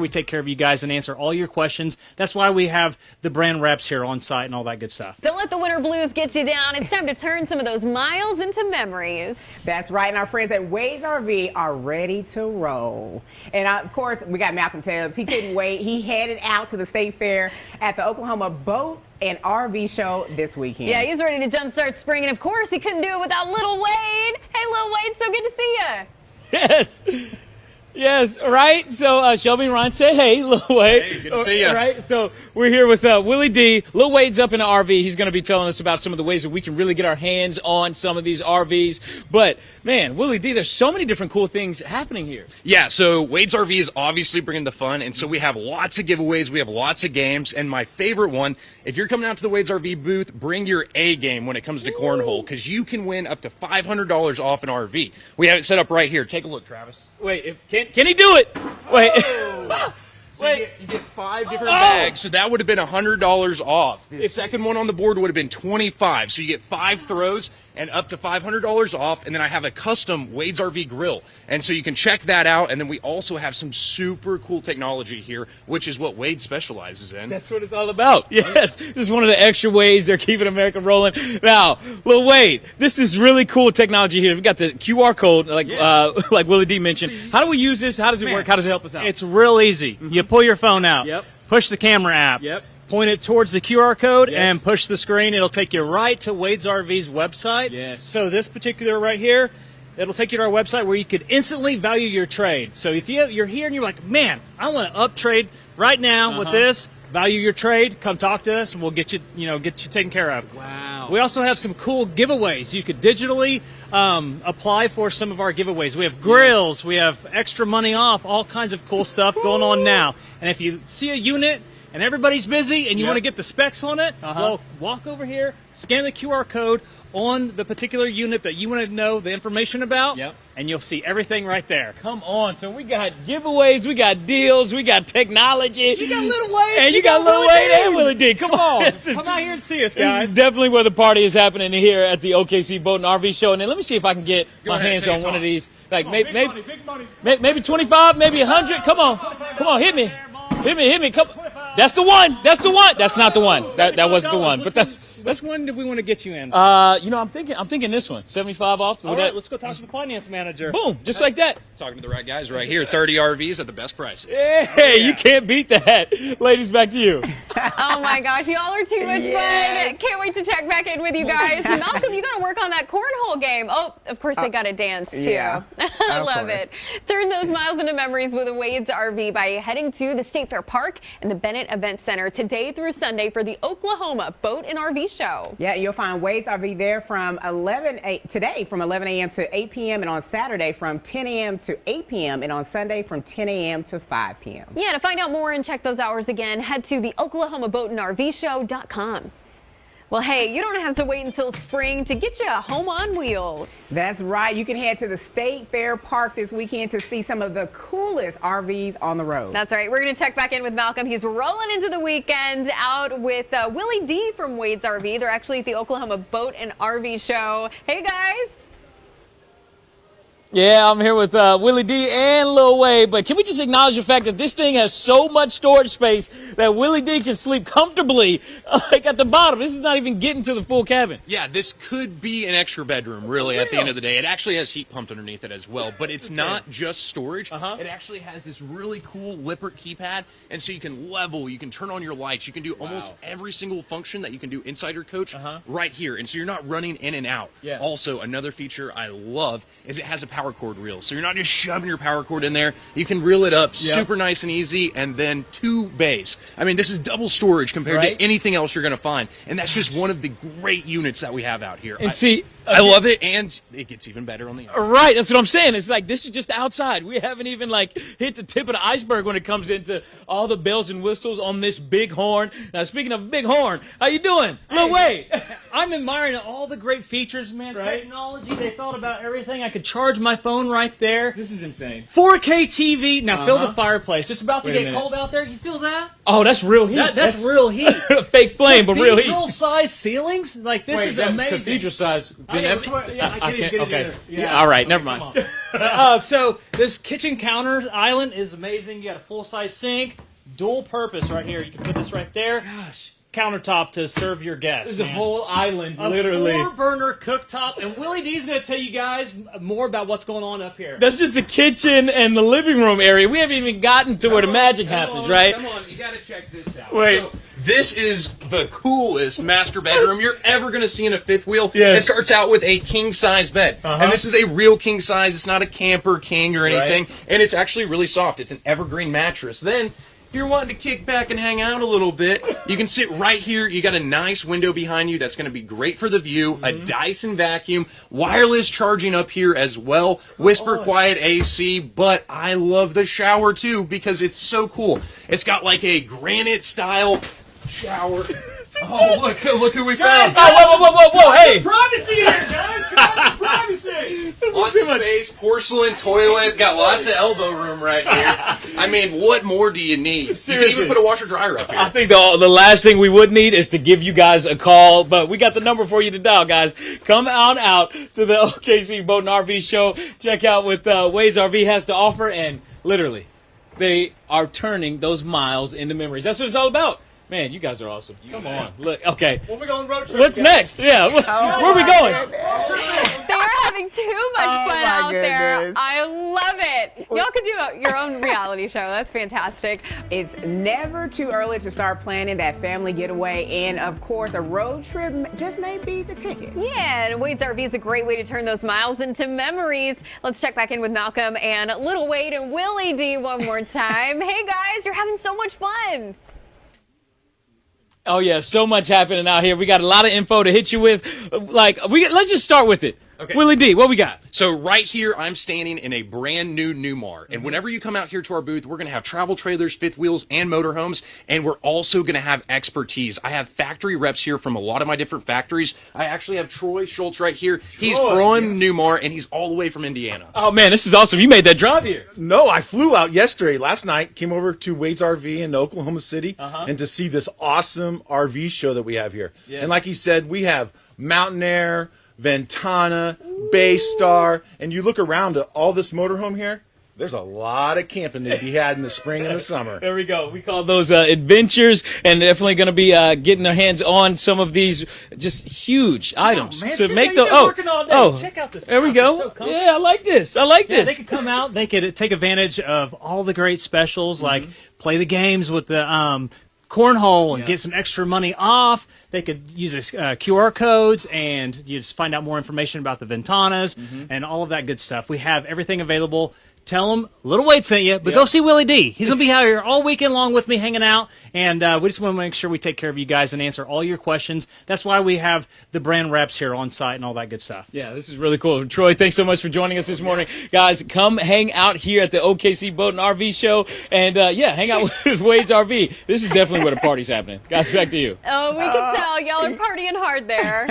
we take care of you guys and answer all your questions. That's why we have the brand reps here on site and all that good stuff. Don't let the winter blues get you down. It's time to turn some of those miles into memories. That's right, and our friends at Wade's RV are ready to roll. And of course, we got Malcolm Tubbs. He couldn't wait. He headed out to the State Fair at the Oklahoma Boat and RV Show this weekend. Yeah, he's ready to jumpstart spring, and of course, he couldn't do it without little Wade. Hey, little Wade, so good to see you. Yes. Yes, right? So Shelby and Ryan say, hey, Lil Wade. Hey, good to see you. Right? So we're here with Willie D. Lil Wade's up in the RV. He's going to be telling us about some of the ways that we can really get our hands on some of these RVs. But, man, Willie D, there's so many different cool things happening here. Yeah, so Wade's RV is obviously bringing the fun, and so we have lots of giveaways, we have lots of games, and my favorite one, if you're coming out to the Wade's RV booth, bring your A game when it comes to cornhole, because you can win up to $500 off an RV. We have it set up right here. Take a look, Travis. Wait, can he do it? Wait. So you get 5 different bags, so that would have been $100 off. The second one on the board would have been $25, so you get 5 throws and up to $500 off, and then I have a custom Wade's RV grill, and so you can check that out, and then we also have some super cool technology here, which is what Wade specializes in. That's what it's all about. Yes, just one of the extra ways they're keeping America rolling. Now, Lil Wade, this is really cool technology here. We've got the QR code, like Willie D mentioned. How do we use this? How does it work? How does it help us out? It's real easy. You pull your phone out, push the camera app, point it towards the QR code, and push the screen. It'll take you right to Wade's RV's website. Yes. So this particular right here, it'll take you to our website where you could instantly value your trade. So if you're here and you're like, man, I want to up trade right now with this, value your trade, come talk to us, and we'll get you taken care of. Wow. We also have some cool giveaways. You could digitally apply for some of our giveaways. We have grills, we have extra money off, all kinds of cool stuff going on now. And if you see a unit and everybody's busy and you want to get the specs on it, well, walk over here, scan the QR code on the particular unit that you want to know the information about, and you'll see everything right there. Come on. So we got giveaways, we got deals, we got technology. You got Lil Wade. And you got Lil Wade and Willie D. Come on. Come out here and see us, This guys. is definitely where the party is happening here at the OKC Boat and RV Show. And then let me see if I can get my hands on one of these. Like maybe 25, maybe 100. Come on, hit me. Hit me. Come. That's the one. That's not the one. That wasn't the one. But that's Which one do we want to get you in? I'm thinking this one. 75 off. All right, let's go talk to the finance manager. Boom, just like that. Talking to the right guys right here. 30 RVs at the best prices. Hey, you can't beat that. Ladies, back to you. Oh my gosh, y'all are too much fun. Can't wait to check back in with you guys. Malcolm, you got to work on that cornhole game. Oh, of course they got to dance too. Yeah, I love it. Turn those miles into memories with Wade's RV by heading to the State Fair Park and the Bennett Event Center today through Sunday for the Oklahoma Boat and RV Show. Yeah, you'll find Wade's RV there from 11 a.m. to 8 p.m. and on Saturday from 10 a.m. to 8 p.m. and on Sunday from 10 a.m. to 5 p.m. Yeah, to find out more and check those hours again, head to the OklahomaBoatandRVShow.com. Well, hey, you don't have to wait until spring to get you a home on wheels. That's right. You can head to the State Fair Park this weekend to see some of the coolest RVs on the road. That's right. We're going to check back in with Malcolm. He's rolling into the weekend out with Willie D from Wade's RV. They're actually at the Oklahoma Boat and RV Show. Hey, guys. Yeah, I'm here with Willie D and Lil Wade, but can we just acknowledge the fact that this thing has so much storage space that Willie D can sleep comfortably like at the bottom. This is not even getting to the full cabin. Yeah, this could be an extra bedroom, really, at the end of the day. It actually has heat pumped underneath it as well, but it's not just storage. It actually has this really cool Lippert keypad, and so you can level, you can turn on your lights, you can do almost every single function that you can do inside your coach right here, and so you're not running in and out. Yeah. Also, another feature I love is it has a power cord reel, so you're not just shoving your power cord in there. You can reel it up super nice and easy, and then 2 bays. I mean, this is double storage compared to anything else you're going to find, and that's just one of the great units that we have out here. And I love it, and it gets even better on the inside. Right, that's what I'm saying. It's like this is just outside. We haven't even hit the tip of the iceberg when it comes into all the bells and whistles on this big horn. Now, speaking of big horn, how you doing? Lil Wade. I'm admiring all the great features, man. Technology, they thought about everything. I could charge my phone right there. This is insane. 4K TV. Now, feel the fireplace. It's about to get cold out there. You feel that? Oh, that's real heat. That's real heat. Fake flame, but real heat. Cathedral-sized ceilings? Like, this is amazing. Cathedral size. I can't get it either. Yeah, all right, never mind. So this kitchen counter island is amazing. You got a full-size sink, dual purpose right here. You can put this right there. Gosh. Countertop to serve your guests. There's a whole island, a literally. 4-burner cooktop, and Willie D's going to tell you guys more about what's going on up here. That's just the kitchen and the living room area. We haven't even gotten to where the magic happens, right? Come on, you gotta check this out. Wait. So, this is the coolest master bedroom you're ever gonna see in a fifth wheel. Yes. It starts out with a king-size bed. And this is a real king size. It's not a camper king or anything. Right. And it's actually really soft. It's an evergreen mattress. Then, if you're wanting to kick back and hang out a little bit, you can sit right here. You got a nice window behind you that's going to be great for the view. A Dyson vacuum, wireless charging up here as well, whisper quiet AC, but I love the shower too because it's so cool. It's got like a granite style shower. Oh, look who we found. Oh, whoa, hey. Privacy here, guys! Come on, privacy! Lots of space, porcelain toilet, got lots of elbow room right here. I mean, what more do you need? Seriously. You can even put a washer dryer up here. I think the last thing we would need is to give you guys a call, but we got the number for you to dial, guys. Come on out to the OKC Boat and RV show. Check out what Wade's RV has to offer, and literally, they are turning those miles into memories. That's what it's all about. Man, you guys are awesome. Come on. Look, okay. When we go on road trip, What's next? Yeah, where are we going? They are having too much fun my out there. goodness. I love it. Y'all could do your own reality show. That's fantastic. It's never too early to start planning that family getaway, and of course, a road trip just may be the ticket. Yeah, and Wade's RV is a great way to turn those miles into memories. Let's check back in with Malcolm and little Wade and Willie D one more time. Hey guys, you're having so much fun. Oh yeah, so much happening out here. We got a lot of info to hit you with. Let's just start with it. Okay. Willie D, what we got? So right here, I'm standing in a brand new Newmar. And whenever you come out here to our booth, we're going to have travel trailers, fifth wheels, and motorhomes. And we're also going to have expertise. I have factory reps here from a lot of my different factories. I actually have Troy Schultz right here. He's from Newmar, and he's all the way from Indiana. Oh man, this is awesome. You made that drive here. No, I flew out yesterday. Last night, came over to Wade's RV in Oklahoma City and to see this awesome RV show that we have here. Yeah. And like he said, we have Mountain Air, Ventana, Baystar, and you look around at all this motorhome here, there's a lot of camping to be had in the spring and the summer. There we go. We call those adventures, and definitely going to be getting their hands on some of these just huge items man, to sit make there, the. you've been working all day. Check out this There we couch. go. It's so comfy. Yeah, I like this. I like Yeah, this. they could come out. They could take advantage of all the great specials, like play the games with the cornhole and get some extra money off. They could use QR codes, and you just find out more information about the Ventanas and all of that good stuff. We have everything available. Tell them Little Wade sent you, but go see Willie D. He's going to be out here all weekend long with me hanging out, and we just want to make sure we take care of you guys and answer all your questions. That's why we have the brand reps here on site and all that good stuff. Yeah, this is really cool. Troy, thanks so much for joining us this morning. Guys, come hang out here at the OKC Boat and RV show, and hang out with Wade's RV. This is definitely where the party's happening. Guys, back to you. Oh, we can tell. Y'all are partying hard there.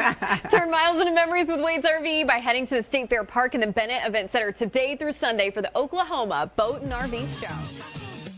Turn miles into memories with Wade's RV by heading to the State Fair Park and the Bennett Event Center today through Sunday for the Oklahoma Boat and RV Show.